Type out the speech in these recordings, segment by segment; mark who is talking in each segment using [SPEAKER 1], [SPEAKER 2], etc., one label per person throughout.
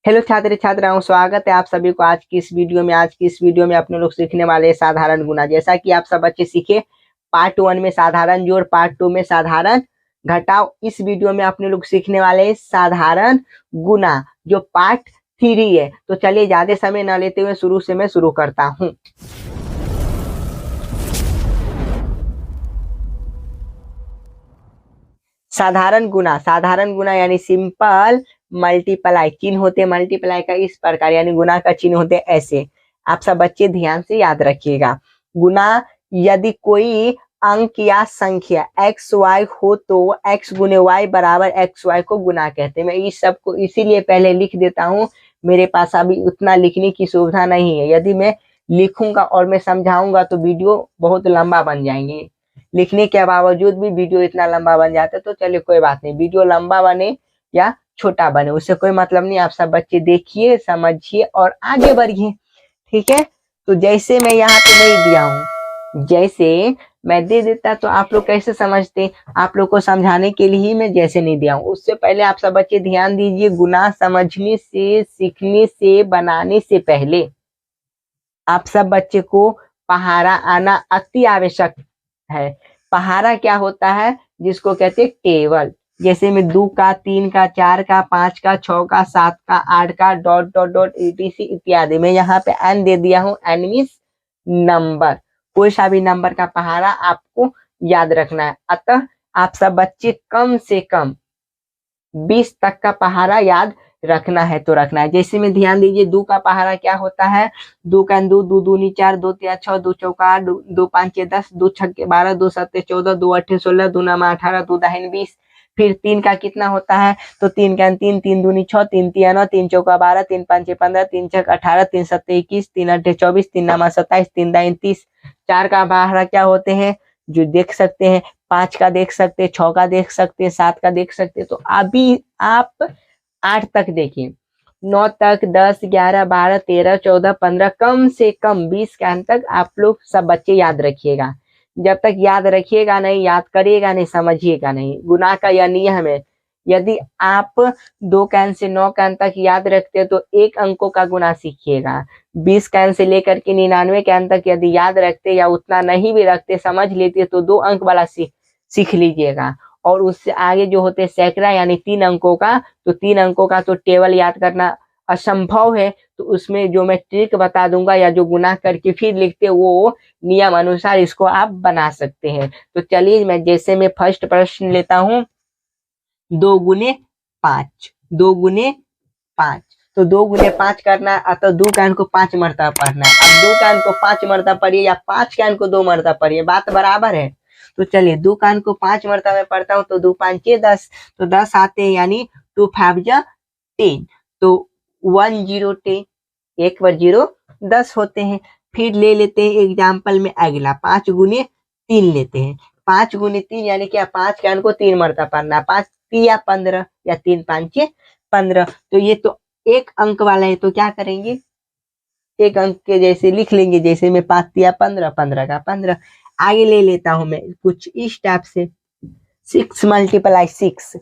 [SPEAKER 1] Hello छात्र छात्राओं, स्वागत है आप सभी को आज की इस वीडियो में। आज की इस वीडियो में अपने लोग सीखने वाले हैं साधारण गुना। जैसा कि आप सब बच्चे सीखे पार्ट 1 में साधारण जोड़, पार्ट 2 में साधारण घटाव। इस वीडियो में अपने लोग सीखने वाले हैं साधारण गुना जो पार्ट 3 है। तो चलिए ज्यादा समय न लेते हुए शुरू से मैं शुरू करता हूँ। साधारण गुना यानी सिंपल मल्टीप्लाई। चिन्ह होते मल्टीप्लाई का इस प्रकार, यानी गुना का चिन्ह होते ऐसे। आप सब बच्चे ध्यान से याद रखिएगा। गुना यदि कोई अंक या संख्या एक्स वाई हो तो एक्स गुने वाई बराबर एक्स वाई को गुना कहते हैं। मैं इस सब को इसीलिए पहले लिख देता हूँ, मेरे पास अभी उतना लिखने की सुविधा नहीं है। यदि मैं लिखूंगा और मैं समझाऊंगा तो वीडियो बहुत लंबा बन जाएंगे। लिखने के बावजूद भी वीडियो इतना लंबा बन जाता है। तो चलिए कोई बात नहीं, वीडियो लंबा बने या छोटा बने उससे कोई मतलब नहीं। आप सब बच्चे देखिए, समझिए और आगे बढ़िए, ठीक है। तो जैसे मैं यहाँ पे नहीं दिया हूँ, जैसे मैं दे देता तो आप लोग कैसे समझते। आप लोग को समझाने के लिए ही मैं जैसे नहीं दिया हूँ। उससे पहले आप सब बच्चे ध्यान दीजिए, गुना समझने से, सीखने से, बनाने से पहले आप सब बच्चे को पहाड़ा आना अति आवश्यक है। पहाड़ा क्या होता है, जिसको कहते हैं टेबल। जैसे में 2 का, 3 का, 4 का, 5 का, 6 का, 7 का, 8 का, डॉट डॉट डॉट etc इत्यादि। मैं यहाँ पे एन दे दिया हूँ। N means number. कोई सा भी नंबर का पहाड़ा आपको याद रखना है। अतः आप सब बच्चे कम से कम 20 तक का पहाड़ा याद रखना है तो रखना है। जैसे में ध्यान दीजिए, 2 का पहाड़ा क्या होता है। 2 का 2, 2 दूनी 4, 2 तिया 6, 2 चौका 8, 2 5 10, 2 छक्के 12, 2 सत्ते 14, 2 अट्ठे 16, 2 नमा 18, 2 दाहिने 20। फिर 3 का कितना होता है, तो 3 का 3, 3 दूनी 6, 3 तिया 9, 3 चौका 12, 3 5 15, 3 छक 18, 3 सत्ते 21, 3 अट्ठे 24, 3 नमा 27, 3 दाहिने 30। 4 का पहाड़ा क्या होते हैं जो देख सकते हैं, 5 का देख सकते हैं, 6 का देख सकते हैं, 7 का देख सकते हैं। तो अभी आप 8 तक देखिए, 9 तक, 10, 11, 12, 13, 14, 15, कम से कम 20 के अंत तक आप लोग सब बच्चे याद रखिएगा। जब तक याद रखिएगा नहीं, याद करिएगा नहीं, समझिएगा नहीं। गुना का यह नियम है, यदि आप 2 कैन से 9 कैन तक याद रखते हो तो 1 अंकों का गुना सीखिएगा। 20 कैन से लेकर के 99 कैन तक यदि याद रखते या उतना नहीं भी रखते, समझ लेते, तो 2 अंक वाला सीख लीजिएगा। और उससे आगे जो होते सैकड़ा यानी 3 अंकों का, तो 3 अंकों का तो टेबल याद करना असंभव है। तो उसमें जो मैं ट्रिक बता दूंगा या जो गुना करके फिर लिखते वो नियम अनुसार इसको आप बना सकते हैं। तो चलिए मैं जैसे मैं फर्स्ट प्रश्न लेता हूँ, 2 गुने 5, 2 गुने 5। तो 2 गुने 5 करना है, अतः 2 कैन को 5 मरतबा पढ़ना है। अब 2 कैन को 5 मरतबा पढ़िए या 5 कैन को 2 मरतबा पढ़िए, बात बराबर है। तो चलिए 2 कान को 5 मरतबा मैं पढ़ता हूँ, तो 2 5 10, तो 10 आते हैं, यानी 2 5 10। तो 1 0 10, 1 बार 0 10 होते हैं। फिर ले लेते हैं एग्जाम्पल में अगला, 5 गुने 3 लेते हैं। 5 गुने 3 यानी क्या, 5 कैन को 3 मरतबा पढ़ना, 5 3 15 या 3 5 15। तो ये तो 1 अंक वाला है, तो क्या करेंगे, 1 अंक के जैसे लिख लेंगे। जैसे में 5 3 15, 15 का 15। आगे ले लेता हूं मैं कुछ इस टाइप से, 6 मल्टीप्लाई 6,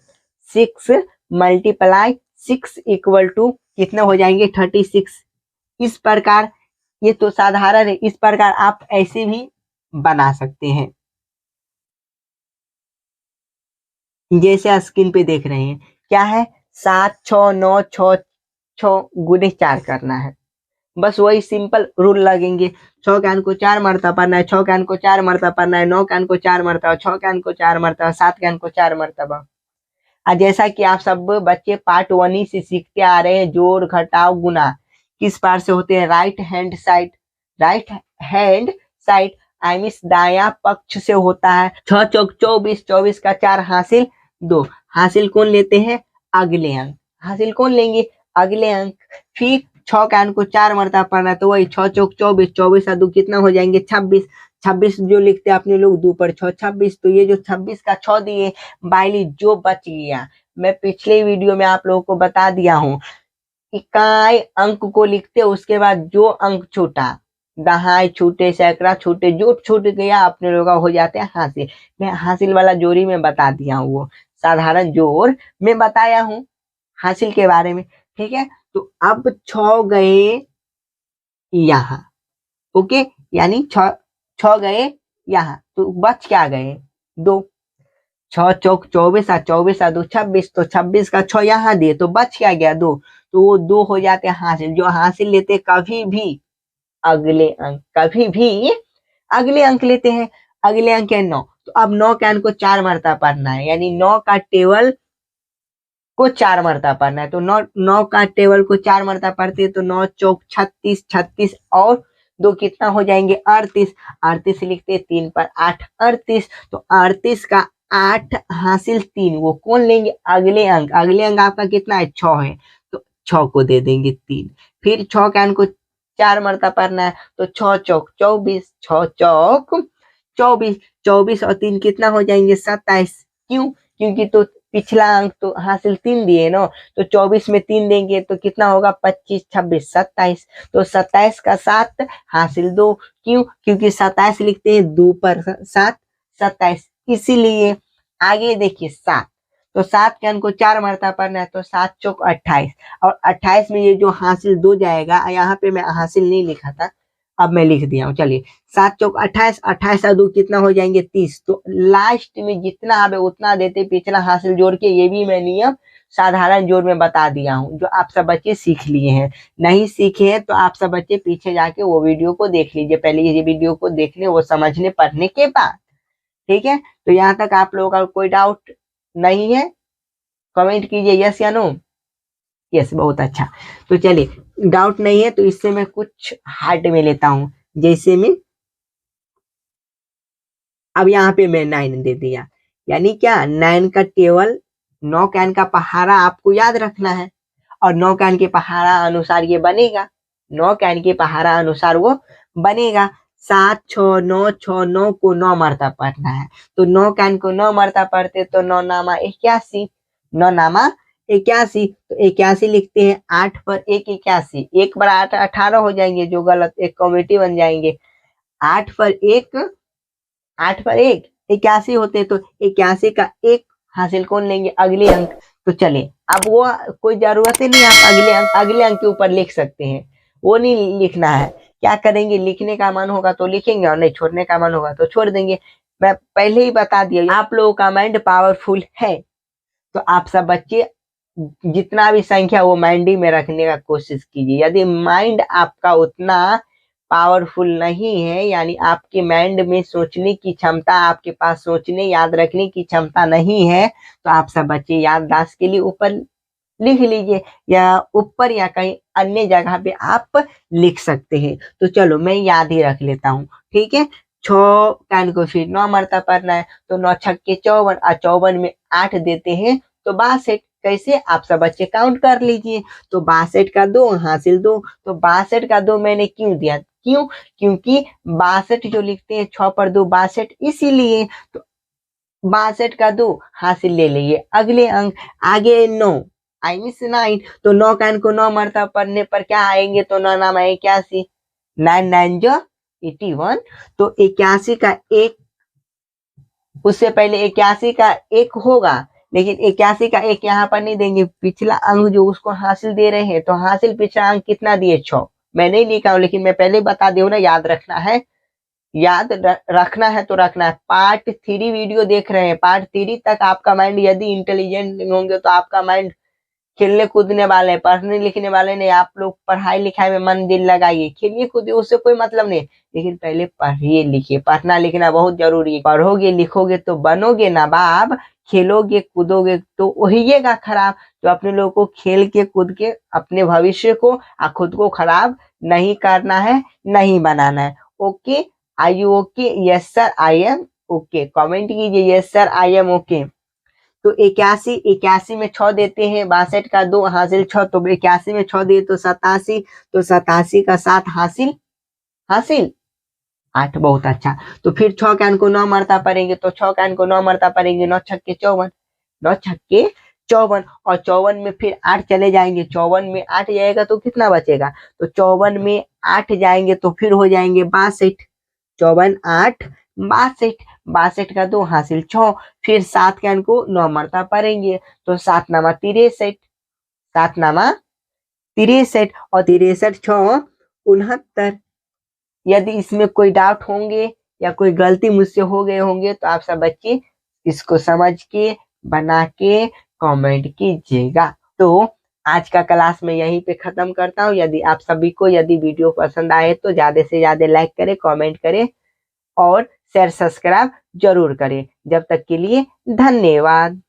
[SPEAKER 1] 6 मल्टीप्लाई 6 इक्वल टू कितना हो जाएंगे, 36। इस प्रकार ये तो साधारण है, इस प्रकार आप ऐसे भी बना सकते हैं जैसे स्क्रीन पे देख रहे हैं। क्या है, 7 6 9 6 6 गुने 4 करना है। बस वही सिंपल रूल लगेंगे। 6 कैन को 4 मरतबा पढ़ना है, 6 कैन को 4 मरतबा पढ़ना है, 9 कैन को 4 मरतबा, 6 कैन को 4 मरतबा, 7 कैन को 4 मरतबा। जैसा कि आप सब बच्चे पार्ट 1 ही से सीखते आ रहे हैं, जोड़ घटाव गुना किस पार से होते हैं, right hand side. Right hand side I mean दाया पक्ष से होता है। 6 चौक 24, 24 का 4 हासिल 2। हासिल कौन लेते हैं, अगले अंक। हासिल कौन लेंगे, अगले अंक। फिर 6 कैन को 4 मरतबा पढ़ना, तो वही 6 चौक 24, 24 का 2 कितना हो जाएंगे, 26। 26 जो लिखते हैं अपने लोग 2 पर 6 26। तो ये जो 26 का 6 दिए, बाइली जो बच गया, मैं पिछले वीडियो में आप लोगों को बता दिया हूँ, इकाई अंक को लिखते उसके बाद जो अंक छूटा, दहाई छूटे, सैकड़ा छूटे, जो छूट गया अपने लोग हो जाते हैं हासिल। मैं हासिल वाला जोड़ी में बता दिया हूँ, वो साधारण जोड़ में बताया हूँ हासिल के बारे में। ठीक है। तो अब 6 गए यहाँ, ओके, यानी 6 गए यहाँ, तो बच क्या गए 2। 6 चौक 24 और 24 और 2 26, तो 26 का 6 यहाँ दिए तो बच क्या गया 2, तो वो 2 हो जाते हैं हासिल। जो हासिल लेते कभी भी अगले अंक, कभी भी अगले अंक लेते हैं। अगले अंक है 9, तो अब 9 के अंक को 4 मरतबा पढ़ना है, यानी 9 का टेबल को 4 मरतबा पढ़ना है। तो 9 का टेबल को 4 मरतबा पढ़ते हैं तो 9 चौक 36, 36 और 2 कितना हो जाएंगे 38। 38 लिखते हैं 3 पर 8 38, तो 38 का 8 हासिल 3, वो कौन लेंगे अगले अंक। अगले अंक आपका कितना है 6 है, तो 6 को दे देंगे 3। फिर 6 के अंक को 4 मरतबा पढ़ना है, तो 6 चौक 24, 6 चौक 24, 24 और 3 कितना हो जाएंगे 27। क्यों, क्योंकि तो पिछला अंक तो हासिल 3 दिए ना, तो 24 में 3 देंगे तो कितना होगा 25, 26, 27, तो 27 का 7 हासिल 2। क्यों, क्योंकि 27 लिखते हैं 2 पर 7 27, इसीलिए। आगे देखिए 7, तो 7 के अंक को 4 मरतबा पढ़ना है, तो 7 चौक 28, और 28 में ये जो हासिल 2 जाएगा, यहाँ पे मैं हासिल नहीं लिखा था, अब मैं लिख दिया हूँ, चलिए 7 चौक 28, 28 और 2 कितना हो जाएंगे 30। तो लास्ट में जितना आवे उतना देते, पिछला हासिल जोड़ के। ये भी मैं नियम साधारण जोड़ में बता दिया हूँ, जो आप सब बच्चे सीख लिए हैं। नहीं सीखे हैं तो आप सब बच्चे पीछे जाके वो वीडियो को देख लीजिए, पहले ये वीडियो को देख ले, वो समझने पढ़ने के बाद, ठीक है। तो यहाँ तक आप लोगों का कोई डाउट नहीं है, कमेंट कीजिए यस या नो। यस, बहुत अच्छा। तो चलिए, डाउट नहीं है तो इससे मैं कुछ हार्ड में लेता हूँ, जैसे में अब यहाँ पे मैं 9 दे दिया, यानी क्या 9 का टेबल 9 कैन का पहाड़ा आपको याद रखना है, और 9 कैन के पहाड़ा अनुसार ये बनेगा, 9 कैन के पहाड़ा अनुसार वो बनेगा। 7 6 9, 6 9 को 9 मरतबा पढ़ना है, तो 9 कैन को 9 मरतबा पढ़ते तो 9 नामा 81, 9 नामा 81, तो 81 लिखते हैं 8 पर 1 81, 1 पर 8 18 हो जाएंगे, जो गलत एक कॉमेटी बन जाएंगे। 8 पर 1 8 पर 1 81 होते, तो 81 का 1 हासिल कौन लेंगे अगले अंक। तो चले, अब वो कोई जरूरत ही नहीं, आप अगले अंक के ऊपर लिख सकते हैं, वो नहीं लिखना है। क्या करेंगे, लिखने का मन होगा तो लिखेंगे, और नहीं छोड़ने का मन होगा तो छोड़ देंगे। मैं पहले ही बता दिया, आप लोगों का माइंड पावरफुल है, तो आप सब बच्चे जितना भी संख्या वो माइंड ही में रखने का कोशिश कीजिए। यदि माइंड आपका उतना पावरफुल नहीं है, यानी आपके माइंड में सोचने की क्षमता, आपके पास सोचने याद रखने की क्षमता नहीं है, तो आप सब बच्चे याददाश्त के लिए ऊपर लिख लीजिए, या ऊपर या कहीं अन्य जगह पे आप लिख सकते हैं। तो चलो मैं याद ही रख लेता हूँ, ठीक है। 6 कैन को फिर 9 मरतबा पढ़ना है, तो 9 छक्के 54, और 54 में 8 देते हैं तो 62। कैसे, आप सब बच्चे काउंट कर लीजिए, तो 62 का 2 हासिल 2, तो 62 का 2 मैंने क्यों दिया, क्यों, क्योंकि 62 जो लिखते हैं 6 पर 2 62, इसीलिए। तो 62 का 2 हासिल ले लिए अगले अंक। आगे 9 आई मिस 9, तो 9 कैन को 9 मरतबा पढ़ने पर क्या आएंगे, तो 9 नाम 81, 9 9 जो 81, तो 81 का 1, उससे पहले 81 का 1 होगा, लेकिन 81 का 1 यहाँ पर नहीं देंगे, पिछला अंक जो उसको हासिल दे रहे हैं, तो हासिल पिछला अंक कितना दिए 6, मैं नहीं लिखा हूँ, लेकिन मैं पहले बता दी हूँ ना, याद रखना है, याद रखना है तो रखना है। पार्ट 3 वीडियो देख रहे हैं, पार्ट 3 तक आपका माइंड यदि इंटेलिजेंट होंगे तो आपका माइंड खेलने कूदने वाले, पढ़ने लिखने वाले नहीं। आप लोग पढ़ाई लिखाई में मन दिल लगाइए, खेलिए कूदिए, उससे कोई मतलब नहीं, लेकिन पहले पढ़िए लिखिए। पढ़ना लिखना बहुत जरूरी है, पढ़ोगे लिखोगे तो बनोगे नवाब, खेलोगे कूदोगे तो होइएगा खराब। तो अपने लोगों को खेल के कूद के अपने भविष्य को खुद को खराब नहीं करना है, नहीं बनाना है। Okay, are you okay, yes sir I am okay, comment कीजिए yes sir I am okay. तो 81 में 6 देते हैं, 62 का 2 हासिल 6, तो 81 में 6 दिए तो 87, तो 87 का 7 हासिल 8, बहुत अच्छा। तो फिर 6 कैन को 9 मरतबा पढ़ेंगे, तो 6 कैन को 9 मरतबा पढ़ेंगे, 9 छक्के 54, 9 छक्के 54, और 54 में फिर 8 चले जाएंगे, 54 में 8 जाएगा तो कितना बचेगा, तो 54 में 8 जाएंगे तो फिर हो जाएंगे 62, 54 8 62, 62 का 2 हासिल 6, फिर 7 कैन को 9 मरतबा पढ़ेंगे, तो 7 नामा 63, 7 नामा 63 और 63 6 69। यदि इसमें कोई डाउट होंगे या कोई गलती मुझसे हो गए होंगे तो आप सब बच्चे इसको समझ के बना के कमेंट कीजिएगा। तो आज का क्लास मैं यहीं पे खत्म करता हूँ। यदि आप सभी को यदि वीडियो पसंद आए तो ज्यादा से ज्यादा लाइक करें, कमेंट करें और शेयर सब्सक्राइब जरूर करें। जब तक के लिए धन्यवाद।